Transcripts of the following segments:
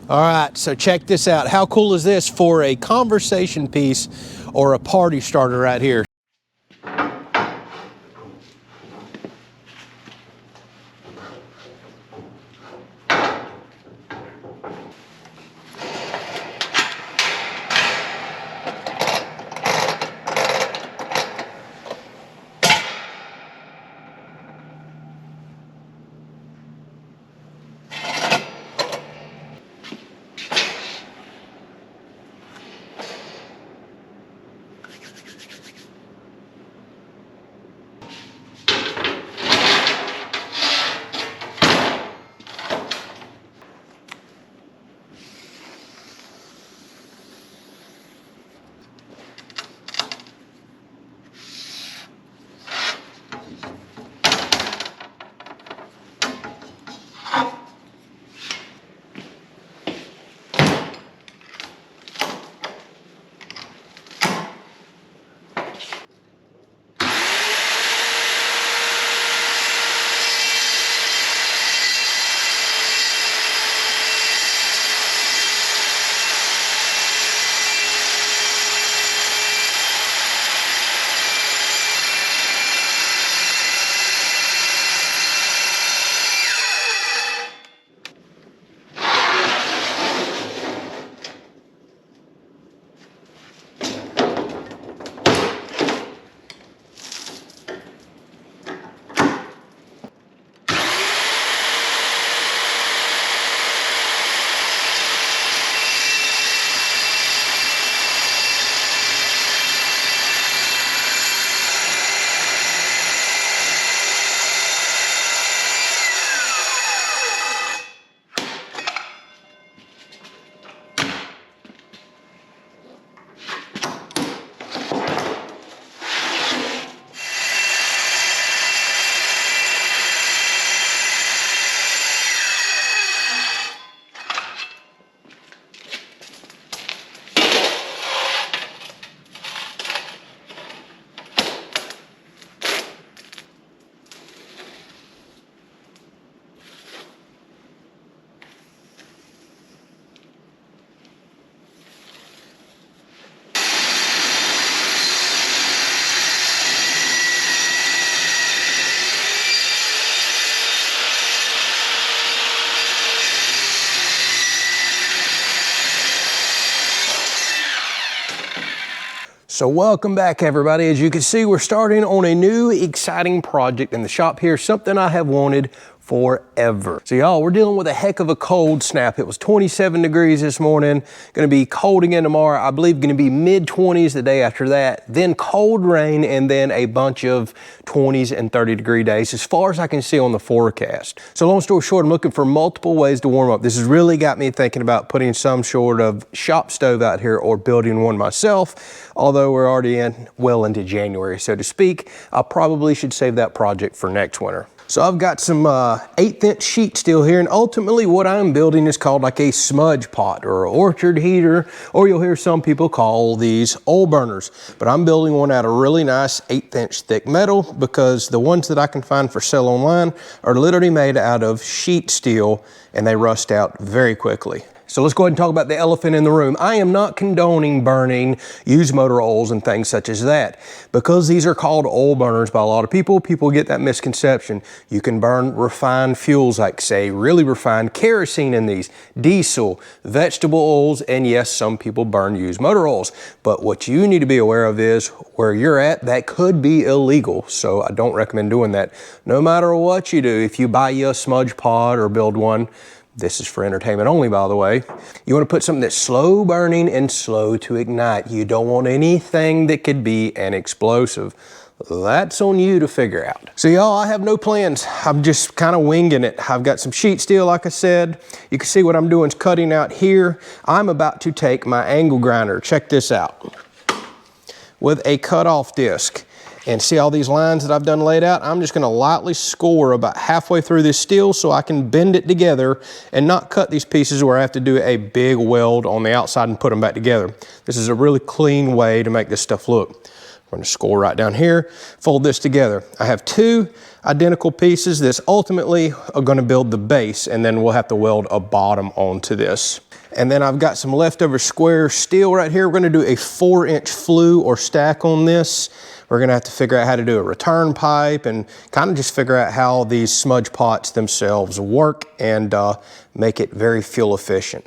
All right, so check this out. How cool is this for a conversation piece or a party starter right here? So welcome back, everybody. As you can see, we're starting on a new exciting project in the shop here, something I have wanted forever. So y'all, we're dealing with a heck of a cold snap. It was 27 degrees this morning, gonna be cold again tomorrow. I believe gonna be mid-20s the day after that, then cold rain, and then a bunch of 20s and 30-degree days as far as I can see on the forecast. So long story short, I'm looking for multiple ways to warm up. This has really got me thinking about putting some sort of shop stove out here or building one myself. Although we're already well into January, so to speak, I probably should save that project for next winter. So I've got some 1/8" sheet steel here, and ultimately what I'm building is called like a smudge pot or an orchard heater, or you'll hear some people call these oil burners. But I'm building one out of really nice 1/8" thick metal, because the ones that I can find for sale online are literally made out of sheet steel and they rust out very quickly. So let's go ahead and talk about the elephant in the room. I am not condoning burning used motor oils and things such as that. Because these are called oil burners by a lot of people, people get that misconception. You can burn refined fuels like, say, really refined kerosene in these, diesel, vegetable oils, and yes, some people burn used motor oils. But what you need to be aware of is where you're at, that could be illegal. So I don't recommend doing that. No matter what you do, if you buy you a smudge pot or build one, this is for entertainment only, by the way. You want to put something that's slow burning and slow to ignite. You don't want anything that could be an explosive. That's on you to figure out. So y'all, I have no plans. I'm just kind of winging it. I've got some sheet steel, like I said. You can see what I'm doing is cutting out here. I'm about to take my angle grinder, check this out, with a cutoff disc. And see all these lines that I've done laid out? I'm just gonna lightly score about halfway through this steel so I can bend it together and not cut these pieces where I have to do a big weld on the outside and put them back together. This is a really clean way to make this stuff look. I'm gonna score right down here, fold this together. I have two identical pieces that's ultimately are gonna build the base, and then we'll have to weld a bottom onto this. And then I've got some leftover square steel right here. We're gonna do a 4-inch flue or stack on this. We're gonna have to figure out how to do a return pipe and kind of just figure out how these smudge pots themselves work and make it very fuel efficient.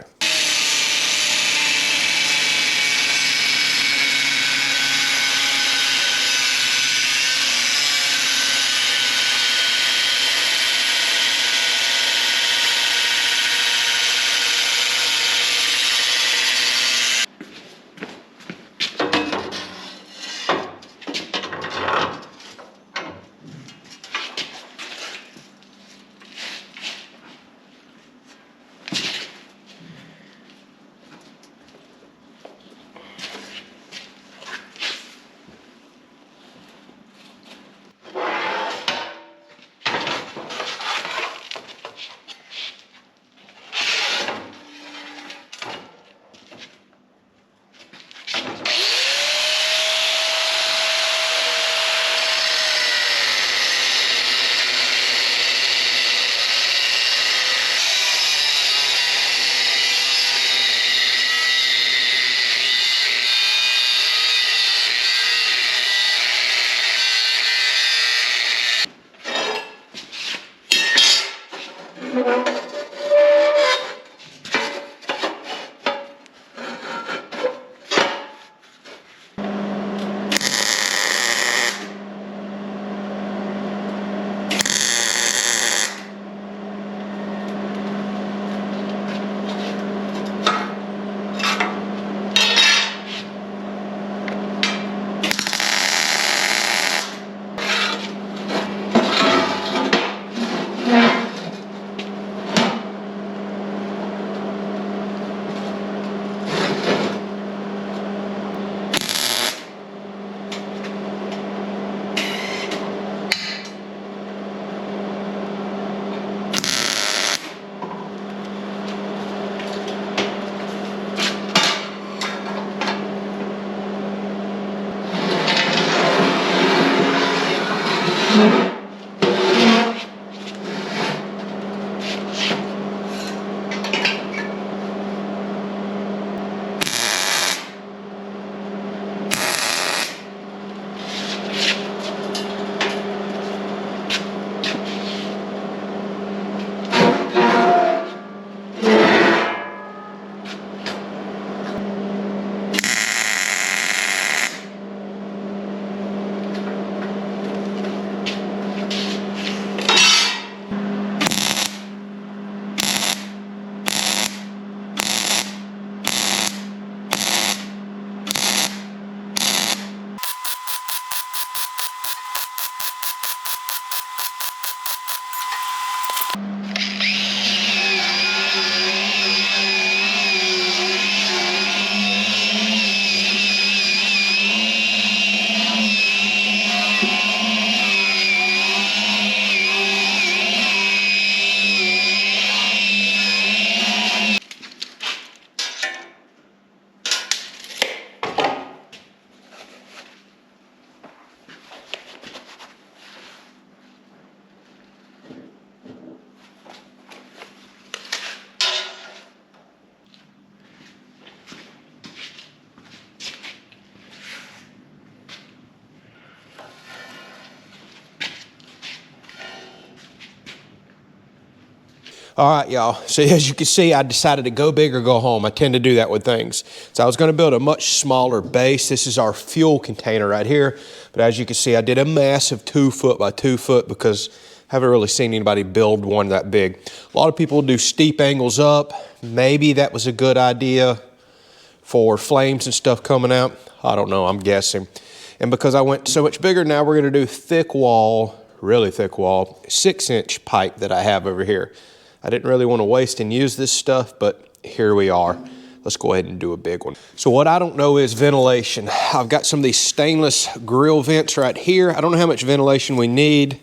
All right, y'all. So as you can see, I decided to go big or go home. I tend to do that with things. So I was gonna build a much smaller base. This is our fuel container right here. But as you can see, I did a massive 2 foot by 2 foot because I haven't really seen anybody build one that big. A lot of people do steep angles up. Maybe that was a good idea for flames and stuff coming out. I don't know, I'm guessing. And because I went so much bigger, now we're gonna do thick wall, really thick wall, 6-inch pipe that I have over here. I didn't really want to waste and use this stuff, but here we are. Let's go ahead and do a big one. So what I don't know is ventilation. I've got some of these stainless grill vents right here. I don't know how much ventilation we need.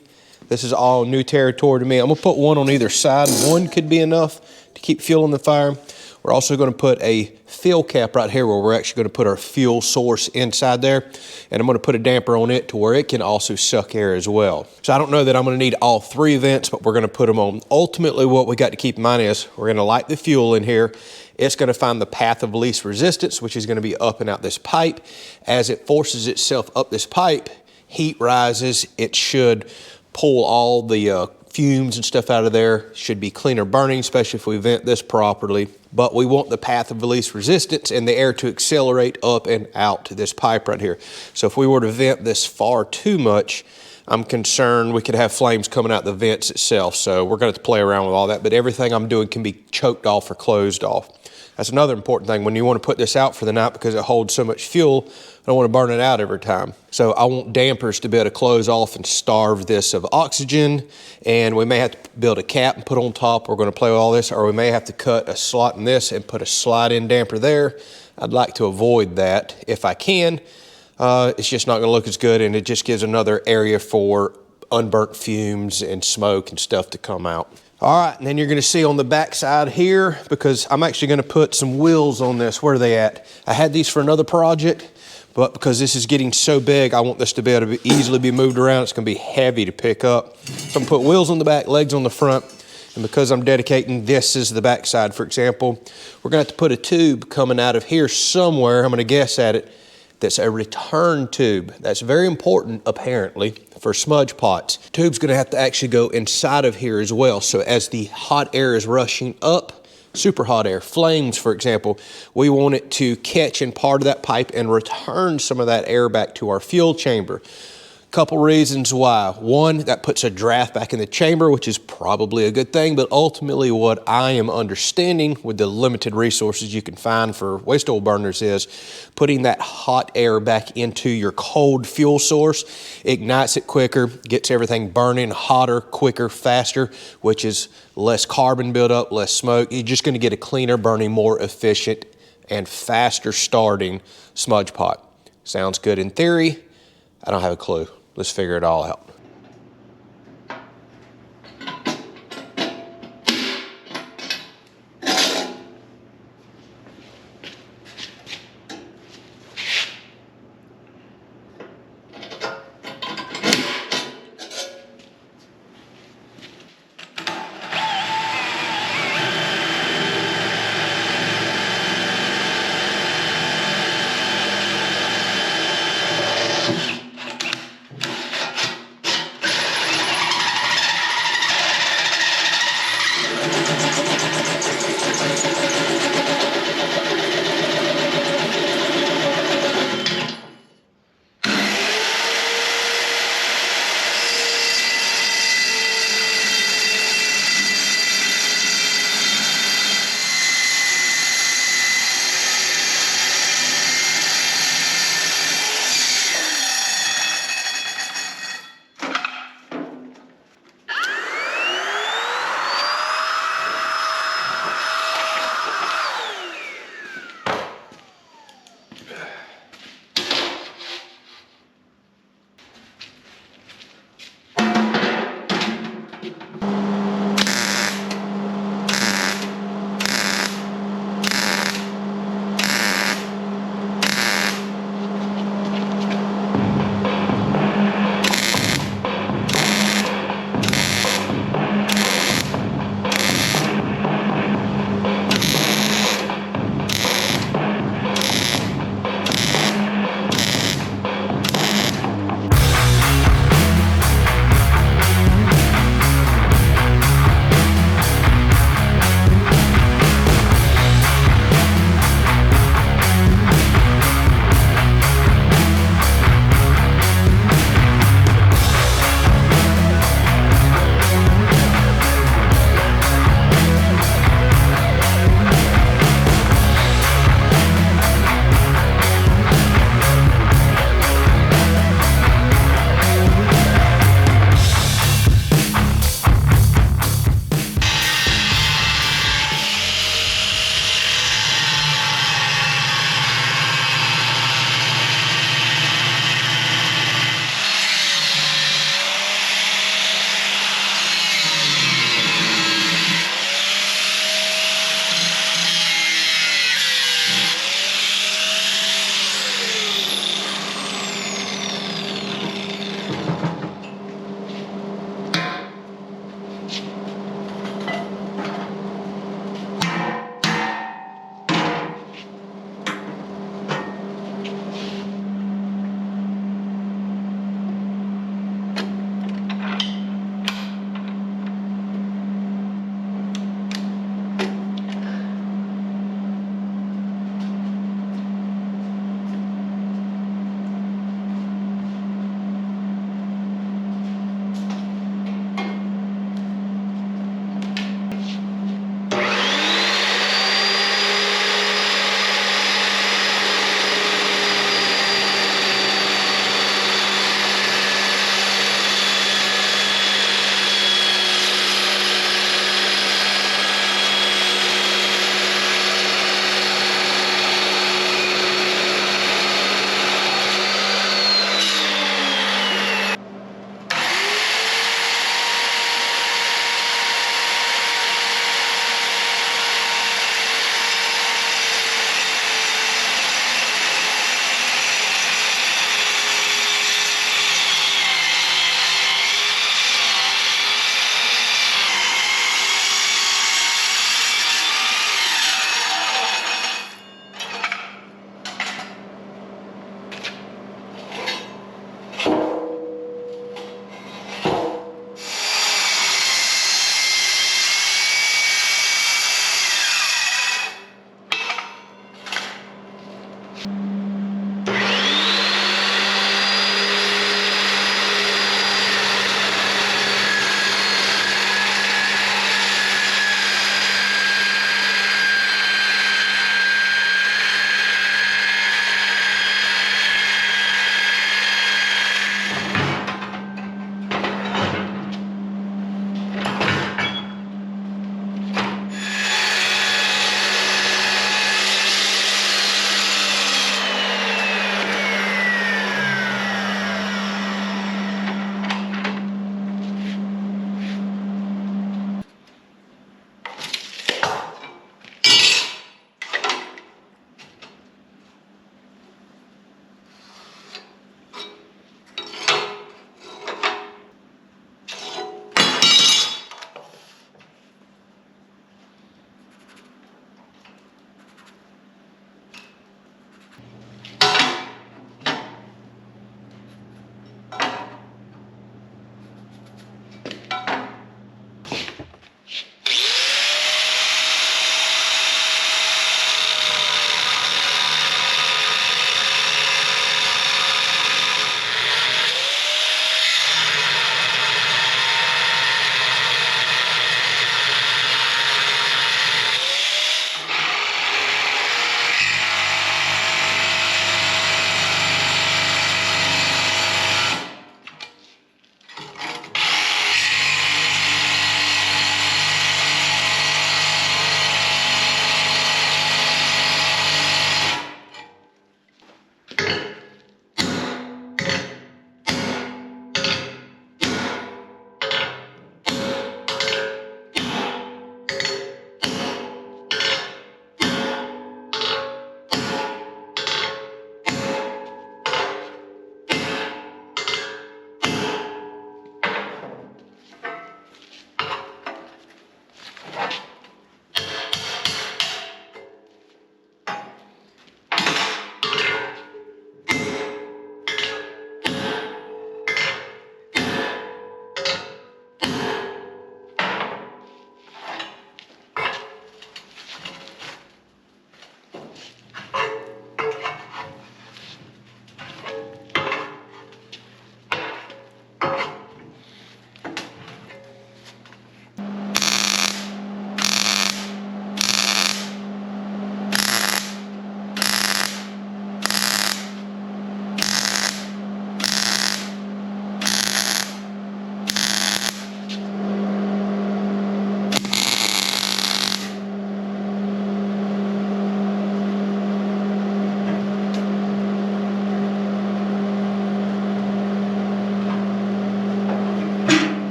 This is all new territory to me. I'm gonna put one on either side. One could be enough to keep fuel in the fire. We're also gonna put a fill cap right here where we're actually going to put our fuel source inside there, and I'm going to put a damper on it to where it can also suck air as well. So I don't know that I'm going to need all 3 vents, but we're going to put them on. Ultimately, what we got to keep in mind is we're going to light the fuel in here. It's going to find the path of least resistance, which is going to be up and out this pipe. As it forces itself up this pipe, heat rises. It should pull all the fumes and stuff out of there. Should be cleaner burning, especially if we vent this properly. But we want the path of least resistance and the air to accelerate up and out to this pipe right here. So if we were to vent this far too much, I'm concerned we could have flames coming out the vents itself. So we're going to have to play around with all that, but everything I'm doing can be choked off or closed off. That's another important thing when you want to put this out for the night, because it holds so much fuel. I don't want to burn it out every time. So I want dampers to be able to close off and starve this of oxygen. And we may have to build a cap and put on top. We're going to play with all this, or we may have to cut a slot in this and put a slide-in damper there. I'd like to avoid that if I can. It's just not going to look as good, and it just gives another area for unburnt fumes and smoke and stuff to come out. All right, and then you're going to see on the back side here, because I'm actually going to put some wheels on this. Where are they at? I had these for another project, but because this is getting so big, I want this to be able to easily be moved around. It's going to be heavy to pick up. So I'm going to put wheels on the back, legs on the front, and because I'm dedicating this as the back side, for example, we're going to have to put a tube coming out of here somewhere. I'm going to guess at it. That's a return tube. That's very important, apparently, for smudge pots. Tube's gonna have to actually go inside of here as well. So as the hot air is rushing up, super hot air, flames, for example, we want it to catch in part of that pipe and return some of that air back to our fuel chamber. Couple reasons why. One, that puts a draft back in the chamber, which is probably a good thing, but ultimately what I am understanding with the limited resources you can find for waste oil burners is putting that hot air back into your cold fuel source ignites it quicker, gets everything burning hotter, quicker, faster, which is less carbon buildup, less smoke. You're just gonna get a cleaner burning, more efficient, and faster starting smudge pot. Sounds good in theory. I don't have a clue. Let's figure it all out.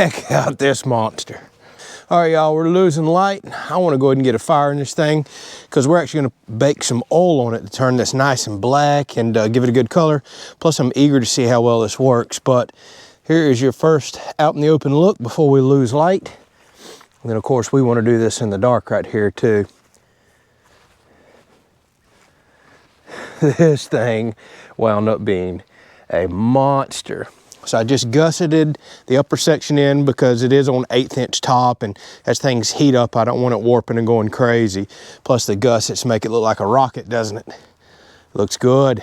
check out this monster. All right, y'all, we're losing light. I want to go ahead and get a fire in this thing because we're actually going to bake some oil on it to turn this nice and black and give it a good color. Plus, I'm eager to see how well this works. But here is your first out in the open look before we lose light. And then, of course, we want to do this in the dark right here, too. This thing wound up being a monster. So I just gusseted the upper section in because it is on 1/8 inch top, and as things heat up, I don't want it warping and going crazy. Plus the gussets make it look like a rocket, doesn't it? Looks good.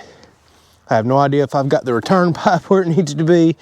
I have no idea if I've got the return pipe where it needs to be,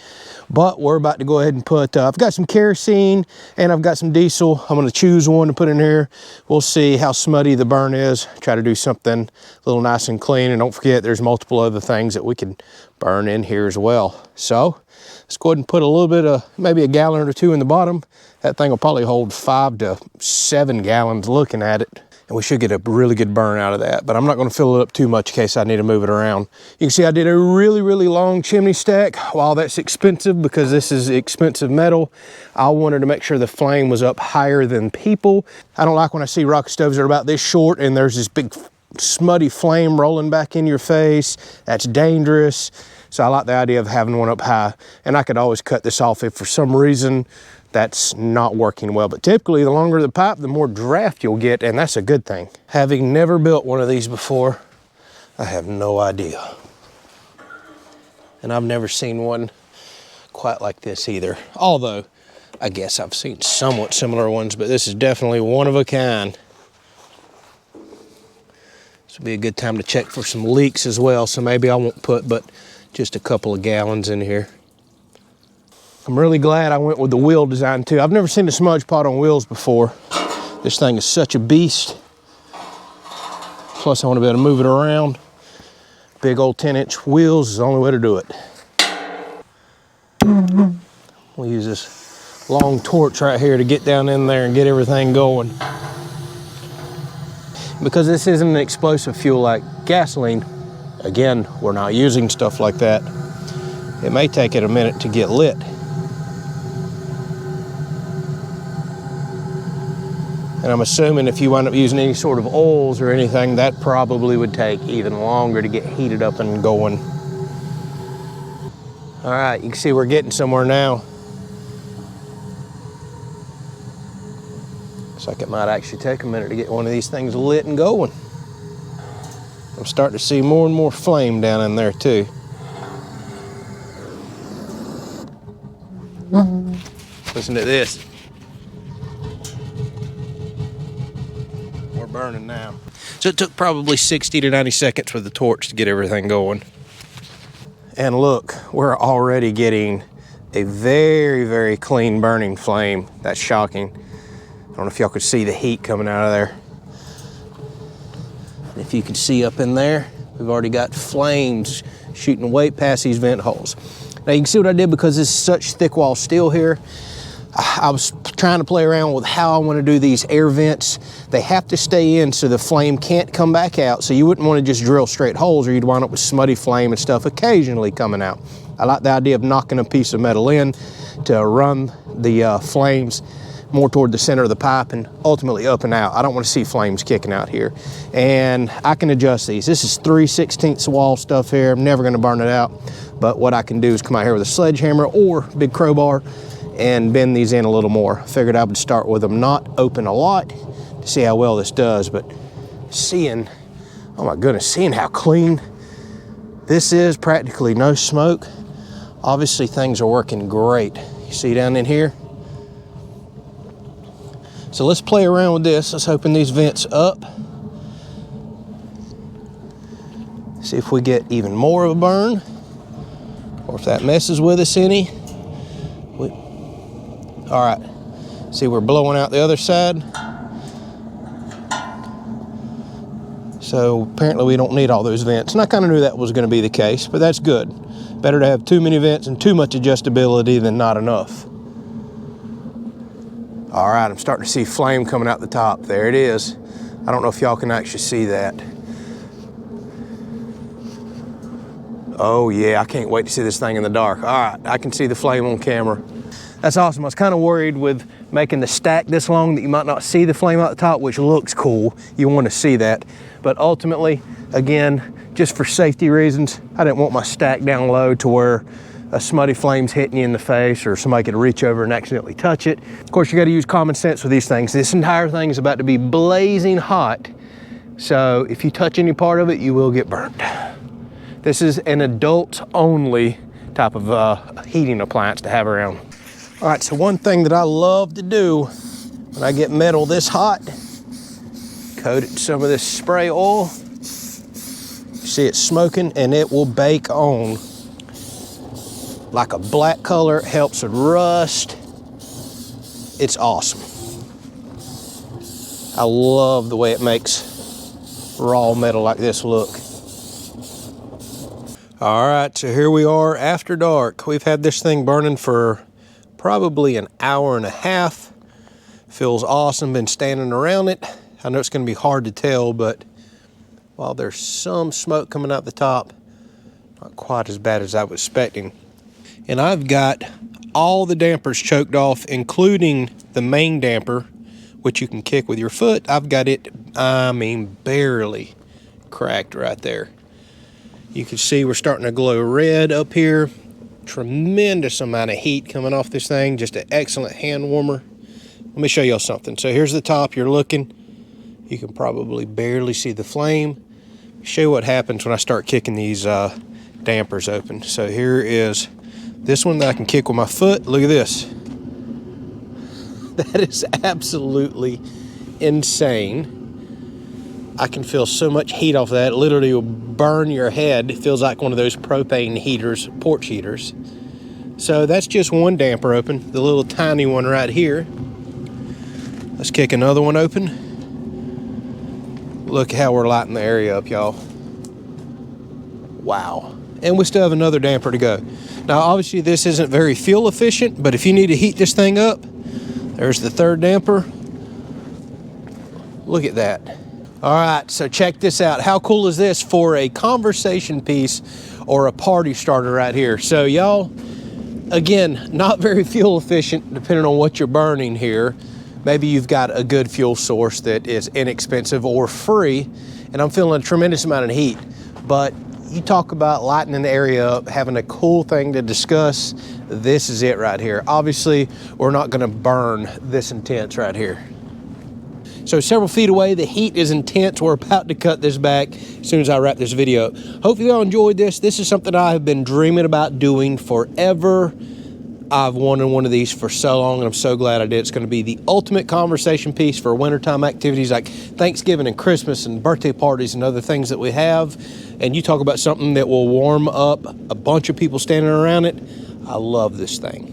but we're about to go ahead and put, I've got some kerosene and I've got some diesel. I'm gonna choose one to put in here. We'll see how smutty the burn is. Try to do something a little nice and clean, and don't forget there's multiple other things that we can burn in here as well. So let's go ahead and put a little bit of, maybe a gallon or two in the bottom. That thing will probably hold 5 to 7 gallons looking at it. And we should get a really good burn out of that, but I'm not gonna fill it up too much in case I need to move it around. You can see I did a really, really long chimney stack. While that's expensive because this is expensive metal, I wanted to make sure the flame was up higher than people. I don't like when I see rocket stoves that are about this short and there's this big smutty flame rolling back in your face. That's dangerous. So I like the idea of having one up high. And I could always cut this off if for some reason that's not working well. But typically the longer the pipe, the more draft you'll get, and that's a good thing. Having never built one of these before, I have no idea. And I've never seen one quite like this either. Although, I guess I've seen somewhat similar ones, but this is definitely one of a kind. This will be a good time to check for some leaks as well, so maybe I won't put but just a couple of gallons in here. I'm really glad I went with the wheel design too. I've never seen a smudge pot on wheels before. This thing is such a beast. Plus I want to be able to move it around. Big old 10-inch wheels is the only way to do it. We'll use this long torch right here to get down in there and get everything going. Because this isn't an explosive fuel like gasoline, again, we're not using stuff like that. It may take it a minute to get lit. And I'm assuming if you wind up using any sort of oils or anything, that probably would take even longer to get heated up and going. All right, you can see we're getting somewhere now. Looks like it might actually take a minute to get one of these things lit and going. I'm starting to see more and more flame down in there too. Listen to this. We're burning now. So it took probably 60 to 90 seconds with the torch to get everything going. And look, we're already getting a very, very clean burning flame. That's shocking. I don't know if y'all could see the heat coming out of there. And if you can see up in there, we've already got flames shooting way past these vent holes. Now you can see what I did because this is such thick wall steel here. I was trying to play around with how I want to do these air vents. They have to stay in so the flame can't come back out. So you wouldn't want to just drill straight holes or you'd wind up with smutty flame and stuff occasionally coming out. I like the idea of knocking a piece of metal in to run the flames more toward the center of the pipe and ultimately up and out. I don't want to see flames kicking out here. And I can adjust these. This is 3/16 wall stuff here. I'm never going to burn it out. But what I can do is come out here with a sledgehammer or big crowbar and bend these in a little more. I figured I would start with them not open a lot to see how well this does, but seeing, oh my goodness, seeing how clean this is, practically no smoke. Obviously things are working great. You see down in here? So let's play around with this. Let's open these vents up. See if we get even more of a burn or if that messes with us any. All right, see we're blowing out the other side. So apparently we don't need all those vents. And I kind of knew that was going to be the case, but that's good. Better to have too many vents and too much adjustability than not enough. All right, I'm starting to see flame coming out the top. There it is. I don't know if y'all can actually see that. Oh yeah, I can't wait to see this thing in the dark. All right, I can see the flame on camera. That's awesome. I was kind of worried with making the stack this long that you might not see the flame out the top, which looks cool. You want to see that. But ultimately, again, just for safety reasons, I didn't want my stack down low to where a smutty flame's hitting you in the face or somebody could reach over and accidentally touch it. Of course, you got to use common sense with these things. This entire thing is about to be blazing hot. So if you touch any part of it, you will get burned. This is an adults only type of heating appliance to have around. All right, so one thing that I love to do when I get metal this hot, coat it in some of this spray oil. You see it smoking and it will bake on like a black color. It helps with rust. It's awesome. I love the way it makes raw metal like this look. All right, so here we are after dark. We've had this thing burning for probably an hour and a half. Feels awesome, been standing around it. I know it's gonna be hard to tell, but while there's some smoke coming out the top, not quite as bad as I was expecting. And I've got all the dampers choked off, including the main damper, which you can kick with your foot. I've got it, I mean, barely cracked right there. You can see we're starting to glow red up here. Tremendous amount of heat coming off this thing, just an excellent hand warmer. Let me show y'all something. So here's the top, you're looking. You can probably barely see the flame. Show you what happens when I start kicking these dampers open. So here is this one that I can kick with my foot. Look at this. That is absolutely insane. I can feel so much heat off that. It literally will burn your head. It feels like one of those propane heaters, porch heaters. So that's just one damper open, the little tiny one right here. Let's kick another one open. Look how we're lighting the area up, y'all. Wow. And we still have another damper to go. Now, obviously this isn't very fuel efficient, but if you need to heat this thing up, there's the third damper. Look at that. All right, so check this out. How cool is this for a conversation piece or a party starter right here? So y'all, again, not very fuel efficient depending on what you're burning here. Maybe you've got a good fuel source that is inexpensive or free, and I'm feeling a tremendous amount of heat. But you talk about lightening the area up, having a cool thing to discuss, this is it right here. Obviously, we're not gonna burn this intense right here. So several feet away, the heat is intense. We're about to cut this back as soon as I wrap this video up. Hopefully y'all enjoyed this. This is something I have been dreaming about doing forever. I've wanted one of these for so long, and I'm so glad I did. It's gonna be the ultimate conversation piece for wintertime activities like Thanksgiving and Christmas and birthday parties and other things that we have. And you talk about something that will warm up a bunch of people standing around it. I love this thing.